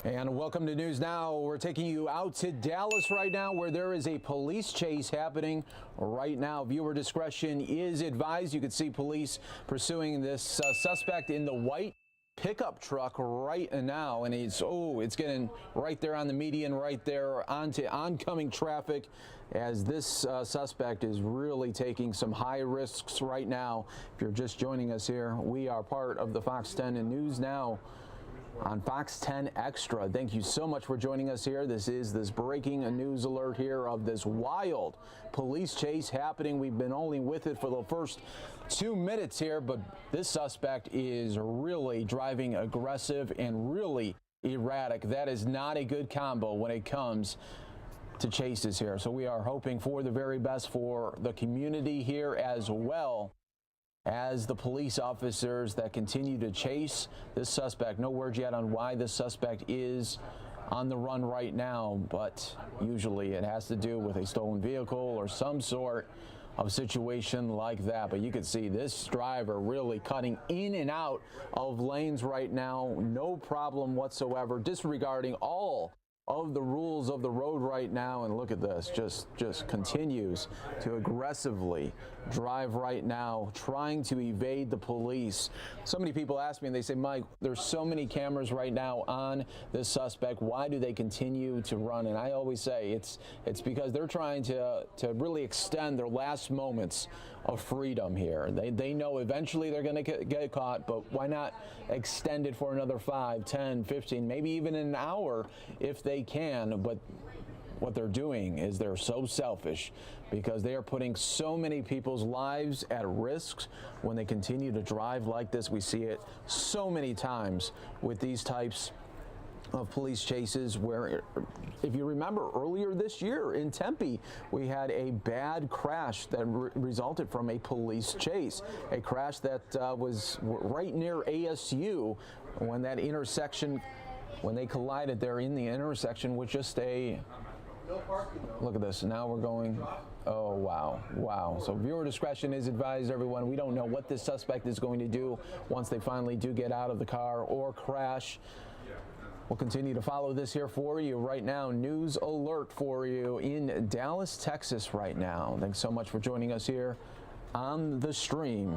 And welcome to News Now. We're taking you out to Dallas right now, where there is a police chase happening right now. Viewer discretion is advised. You can see police pursuing this suspect in the white pickup truck right now, and it's getting right there on the median, right there onto oncoming traffic, as this suspect is really taking some high risks right now. If you're just joining us here, we are part of the Fox 10 and News Now on Fox 10 Extra. Thank you so much for joining us here. This is this breaking news alert here of this wild police chase happening. We've been only with it for the first 2 minutes here, but this suspect is really driving aggressive and really erratic. That is not a good combo when it comes to chases here. So we are hoping for the very best for the community here, as well as the police officers that continue to chase this suspect. No word yet on why this suspect is on the run right now, but usually it has to do with a stolen vehicle or some sort of situation like that. But you can see this driver really cutting in and out of lanes right now, no problem whatsoever, disregarding all of the rules of the road right now. And look at this, just continues to aggressively drive right now, trying to evade the police. So many people ask me, and they say, Mike, there's so many cameras right now on this suspect. Why do they continue to run? And I always say it's because they're trying to really extend their last moments of freedom here. They know eventually they're going to get caught, but why not extend it for another 5, 10, 15, maybe even an hour if they can. But what they're doing is they're so selfish, because they are putting so many people's lives at risk when they continue to drive like this. We see it so many times with these types of police chases, where, if you remember, earlier this year in Tempe, we had a bad crash that resulted from a police chase, a crash that was right near ASU, when that intersection, when they collided there in the intersection with just a, look at this, now we're going, oh wow. So viewer discretion is advised, everyone. We don't know what this suspect is going to do once they finally do get out of the car or crash. We'll continue to follow this here for you right now. News alert for you in Dallas, Texas right now. Thanks so much for joining us here on the stream.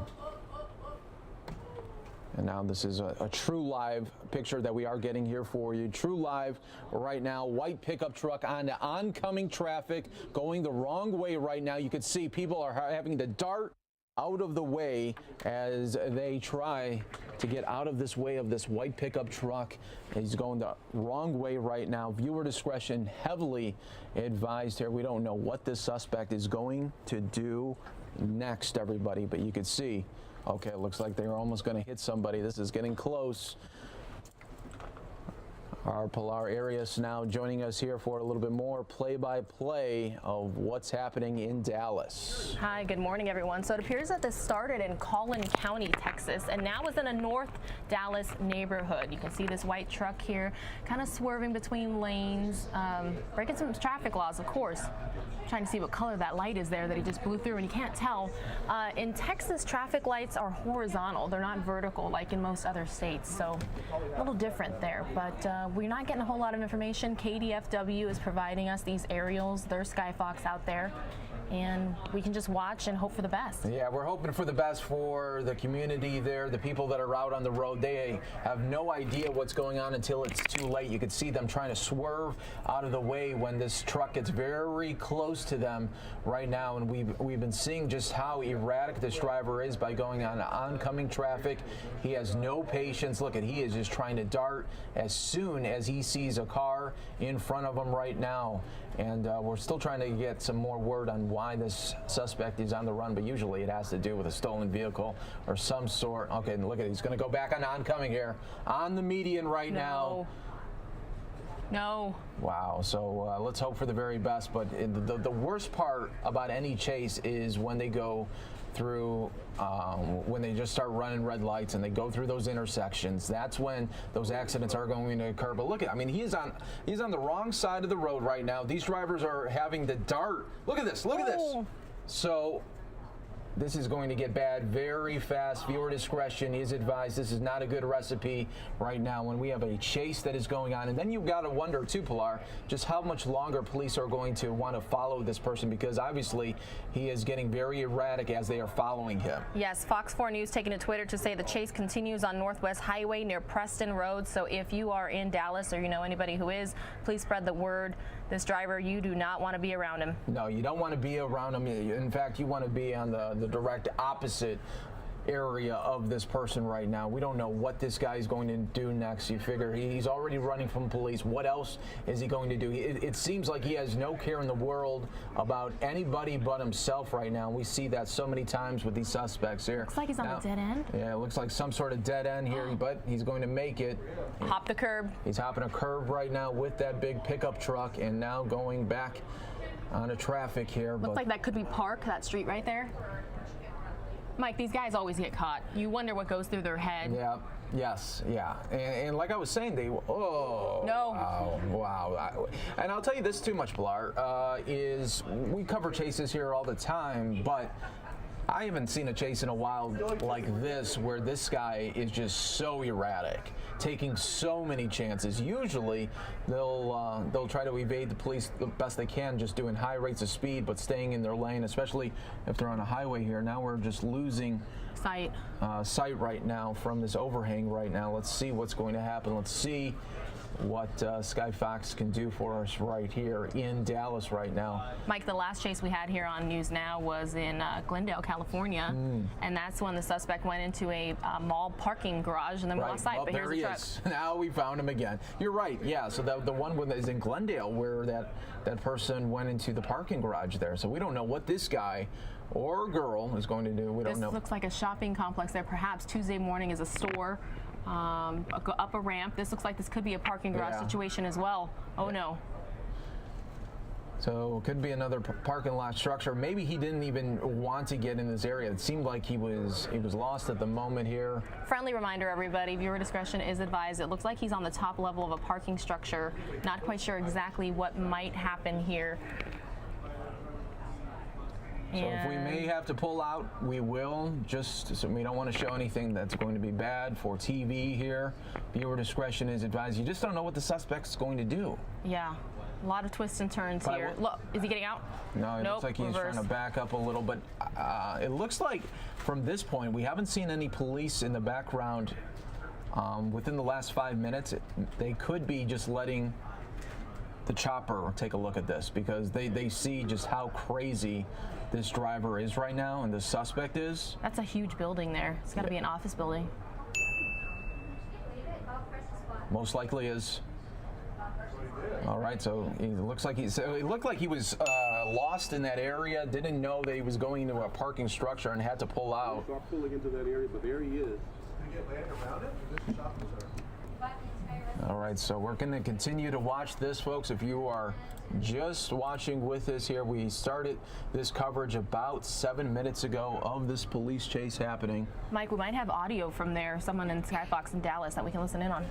And now this is a true live picture that we are getting here for you. True live right now. White pickup truck on oncoming traffic, going the wrong way right now. You can see people are having to dart out of the way as they try to get out of this way of this white pickup truck. He's going the wrong way right now. Viewer discretion heavily advised here. We don't know what this suspect is going to do next, everybody, but you can see, okay, it looks like they're almost going to hit somebody. This is getting close. Our Pilar Arias now joining us here for a little bit more play-by-play of what's happening in Dallas. Hi, good morning, everyone. So it appears that this started in Collin County, Texas, and now is in a North Dallas neighborhood. You can see this white truck here kind of swerving between lanes, breaking some traffic laws, of course. Trying to see what color that light is there that he just blew through, and you can't tell. In Texas, traffic lights are horizontal. They're not vertical like in most other states, so a little different there. But we're not getting a whole lot of information. KDFW is providing us these aerials. There's Skyfox out there, and we can just watch and hope for the best. Yeah, we're hoping for the best for the community there, the people that are out on the road. They have no idea what's going on until it's too late. You can see them trying to swerve out of the way when this truck gets very close to them right now, and we've been seeing just how erratic this driver is by going on oncoming traffic. He has no patience. Look, he is just trying to dart as soon as he sees a car in front of him right now. And we're still trying to get some more word on why this suspect is on the run, but usually it has to do with a stolen vehicle or some sort. Okay, look at it. He's going to go back on oncoming here on the median right now. No. Wow. So let's hope for the very best. But the worst part about any chase is when they go through, when they just start running red lights and they go through those intersections. That's when those accidents are going to occur. But look at, I mean, he's on the wrong side of the road right now. These drivers are having to dart. Look at this. Look at this. So this is going to get bad very fast. Viewer discretion is advised. This is not a good recipe right now when we have a chase that is going on. And then you've got to wonder, too, Pilar, just how much longer police are going to want to follow this person, because obviously he is getting very erratic as they are following him. Yes, Fox 4 News taking to Twitter to say the chase continues on Northwest Highway near Preston Road. So if you are in Dallas or you know anybody who is, please spread the word. This driver, you do not want to be around him. No, you don't want to be around him. In fact, you want to be on the direct opposite area of this person right now. We don't know what this guy is going to do next. You figure he's already running from police. What else is he going to do? It seems like he has no care in the world about anybody but himself right now. We see that so many times with these suspects here. Looks like he's on a dead end. Yeah, it looks like some sort of dead end here, but he's going to make it. Hop the curb. He's hopping a curb right now with that big pickup truck and now going back on a traffic here. Looks like that could be Park, that street right there. Mike, these guys always get caught. You wonder what goes through their head. Yeah. Yes. Yeah. And like I was saying, oh. No. Wow. And I'll tell you this too much, Pilar, is we cover chases here all the time, but I haven't seen a chase in a while like this where this guy is just so erratic, taking so many chances. Usually they'll try to evade the police the best they can, just doing high rates of speed but staying in their lane, especially if they're on a highway here. Now we're just losing sight right now from this overhang right now. Let's see what's going to happen. Let's see what Sky Fox can do for us right here in Dallas right now. Mike, the last chase we had here on News Now was in Glendale, California, and that's when the suspect went into a mall parking garage and then we lost sight. But here's the truck. Now we found him again. You're right. Yeah. So the one that is in Glendale where that person went into the parking garage there. So we don't know what this guy or girl is going to do. We don't know. This looks like a shopping complex there. Perhaps Tuesday morning is a store. Go up a ramp. This looks like this could be a parking garage situation as well. Oh no. So it could be another parking lot structure. Maybe he didn't even want to get in this area. It seemed like he was lost at the moment here. Friendly reminder, everybody, viewer discretion is advised. It looks like he's on the top level of a parking structure. Not quite sure exactly what might happen here. So if we may have to pull out, we will, just so we don't want to show anything that's going to be bad for TV here. Viewer discretion is advised. You just don't know what the suspect's going to do. Yeah, a lot of twists and turns here. Look, is he getting out? No, it looks like he's trying to back up a little, but it looks like from this point, we haven't seen any police in the background within the last 5 minutes. They could be just letting the chopper take a look at this because they see just how crazy this driver is right now and the suspect is. That's a huge building there. It's got to be an office building. Most likely is. All right, so it looked like he was lost in that area, didn't know that he was going into a parking structure and had to pull out. So I'm pulling into that area, but there he is. All right, so we're going to continue to watch this, folks. If you are just watching with us here, we started this coverage about 7 minutes ago of this police chase happening. Mike, we might have audio from there, someone in Skyfox in Dallas that we can listen in on.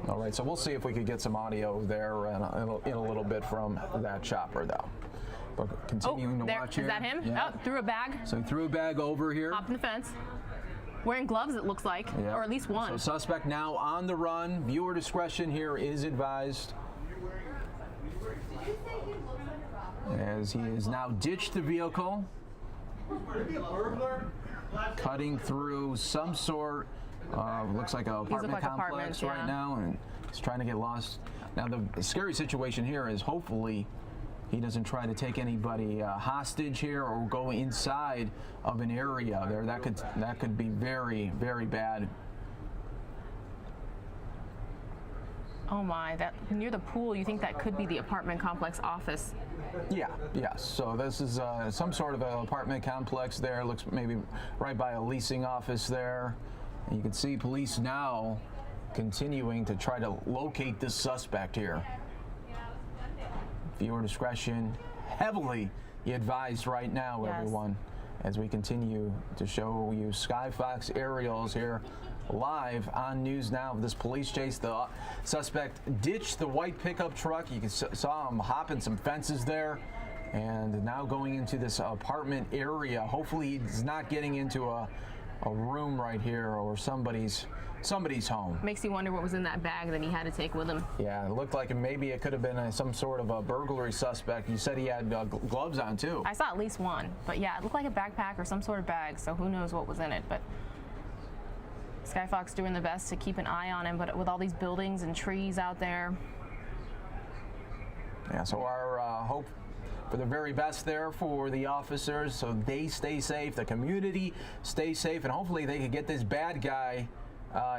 All right, so we'll see if we could get some audio there in a little bit from that chopper, though. But continuing to watch here. Is that him? Yeah. Oh, threw a bag. So he threw a bag over here. Hopped in the fence. Wearing gloves, it looks like, or at least one. So suspect now on the run. Viewer discretion here is advised. As he has now ditched the vehicle. Cutting through some sort. Looks like an apartment complex right now, and he's trying to get lost. Now, the scary situation here is hopefully he doesn't try to take anybody hostage here or go inside of an area there. That could be very, very bad. Oh my, that near the pool, you think that could be the apartment complex office? Yeah, yes. So this is some sort of an apartment complex there. Looks maybe right by a leasing office there. And you can see police now continuing to try to locate this suspect here. Viewer discretion heavily advised right now, everyone, as we continue to show you Skyfox aerials here live on News Now of this police chase. The suspect ditched the white pickup truck. You saw him hopping some fences there, and now going into this apartment area. Hopefully he's not getting into a room right here or somebody's home. Makes you wonder what was in that bag that he had to take with him. Yeah, it looked like maybe it could have been some sort of a burglary suspect. You said he had gloves on too. I saw at least one, but yeah, it looked like a backpack or some sort of bag, so who knows what was in it. But Skyfox doing the best to keep an eye on him, but with all these buildings and trees out there. Yeah, so our hope for the very best there for the officers, so they stay safe, the community stays safe, and hopefully they can get this bad guy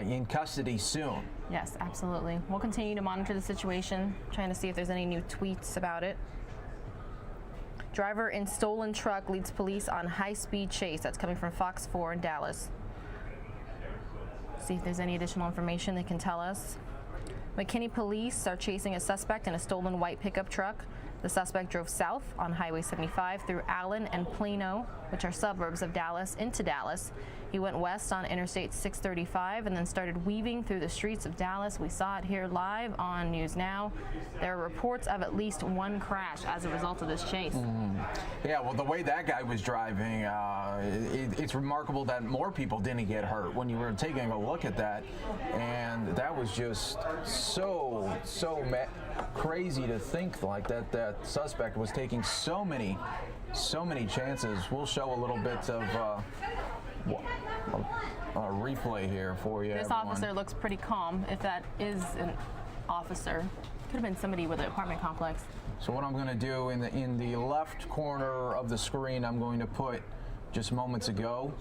in custody soon. Yes, absolutely. We'll continue to monitor the situation, trying to see if there's any new tweets about it. Driver in stolen truck leads police on high-speed chase. That's coming from Fox 4 in Dallas. See if there's any additional information they can tell us. McKinney police are chasing a suspect in a stolen white pickup truck. The suspect drove south on Highway 75 through Allen and Plano, which are suburbs of Dallas, into Dallas. He went west on Interstate 635 and then started weaving through the streets of Dallas. We saw it here live on News Now. There are reports of at least one crash as a result of this chase. Yeah, well, the way that guy was driving, it's remarkable that more people didn't get hurt when you were taking a look at that. And that was just so crazy to think like that suspect was taking so many chances. We'll show a little bit of a replay here for you. This everyone. Officer looks pretty calm, if that is an officer. Could have been somebody with an apartment complex. So what I'm going to do in the left corner of the screen, I'm going to put just moments ago,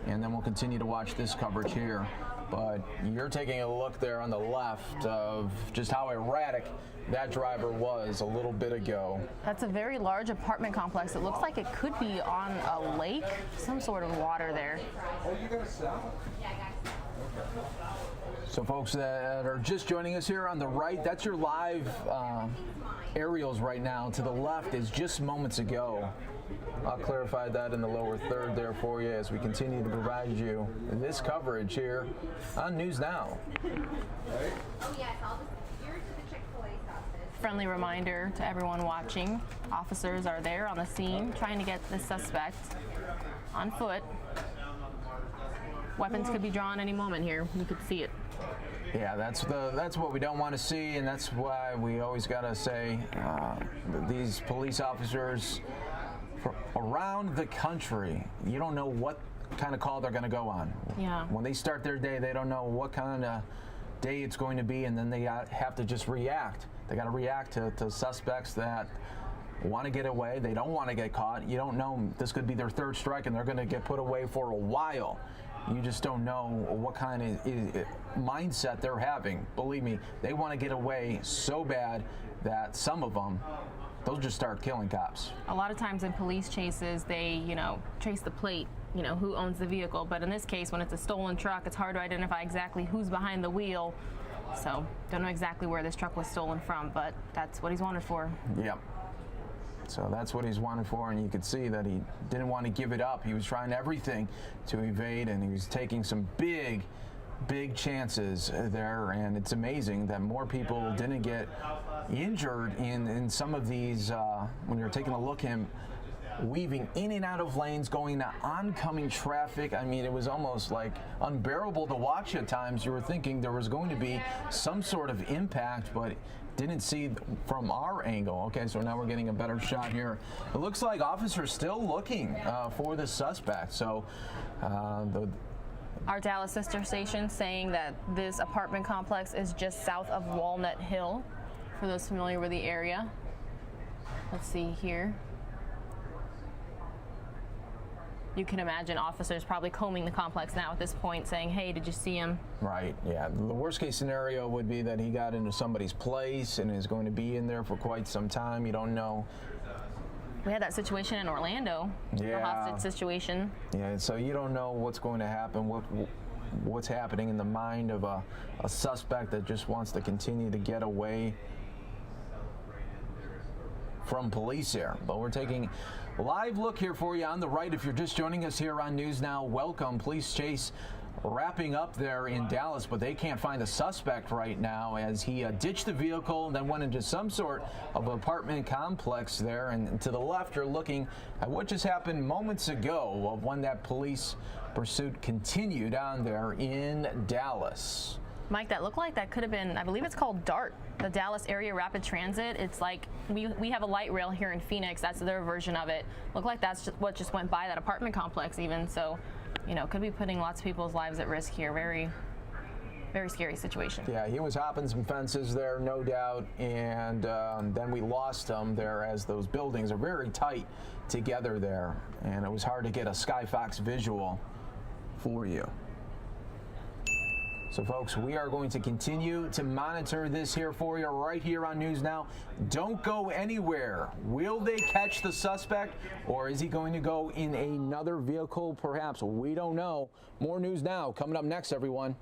and then we'll continue to watch this coverage here. But you're taking a look there on the left of just how erratic that driver was a little bit ago. That's a very large apartment complex. It looks like it could be on a lake, some sort of water there. So folks that are just joining us here on the right, that's your live aerials right now. To the left is just moments ago. I'll clarify that in the lower third there for you as we continue to provide you this coverage here on News Now. Friendly reminder to everyone watching, officers are there on the scene trying to get the suspect on foot. Weapons could be drawn any moment here. You could see it. Yeah, that's what we don't want to see, and that's why we always got to say these police officers around the country, you don't know what kind of call they're going to go on. Yeah. When they start their day, they don't know what kind of day it's going to be, and then they have to just react. They got to react to suspects that want to get away. They don't want to get caught. You don't know. This could be their third strike, and they're going to get put away for a while. You just don't know what kind of mindset they're having. Believe me, they want to get away so bad that some of them, they'll just start killing cops. A lot of times in police chases, they, trace the plate, who owns the vehicle. But in this case, when it's a stolen truck, it's hard to identify exactly who's behind the wheel. So, don't know exactly where this truck was stolen from, but that's what he's wanted for. Yep. So that's what he's wanted for, and you could see that he didn't want to give it up. He was trying everything to evade, and he was taking some big chances there, and it's amazing that more people didn't get injured in some of these when you're taking a look at him weaving in and out of lanes, going to oncoming traffic. I mean, it was almost like unbearable to watch at times. You were thinking there was going to be some sort of impact, but didn't see from our angle. Okay, so now we're getting a better shot here. It looks like officers still looking for the suspect. So our Dallas sister station saying that this apartment complex is just south of Walnut Hill, for those familiar with the area. Let's see here. You can imagine officers probably combing the complex now at this point, saying, hey, did you see him? Right, yeah. The worst case scenario would be that he got into somebody's place and is going to be in there for quite some time. You don't know. We had that situation in Orlando, yeah. The hostage situation. Yeah, so you don't know what's going to happen, what's happening in the mind of a suspect that just wants to continue to get away from police here. But we're taking a live look here for you on the right. If you're just joining us here on News Now, welcome. Police chase wrapping up there in Dallas, but they can't find the suspect right now as he ditched the vehicle and then went into some sort of apartment complex there. And to the left, you're looking at what just happened moments ago of when that police pursuit continued on there in Dallas. Mike, that looked like that could have been, I believe it's called DART, the Dallas Area Rapid Transit. It's like, we have a light rail here in Phoenix. That's their version of it. Looked like that's just what just went by that apartment complex even. So, you know, could be putting lots of people's lives at risk here. Very, very scary situation. Yeah, he was hopping some fences there, no doubt. And then we lost him there as those buildings are very tight together there. And it was hard to get a Skyfox visual for you. So, folks, we are going to continue to monitor this here for you right here on News Now. Don't go anywhere. Will they catch the suspect, or is he going to go in another vehicle, perhaps? We don't know. More News Now coming up next, everyone.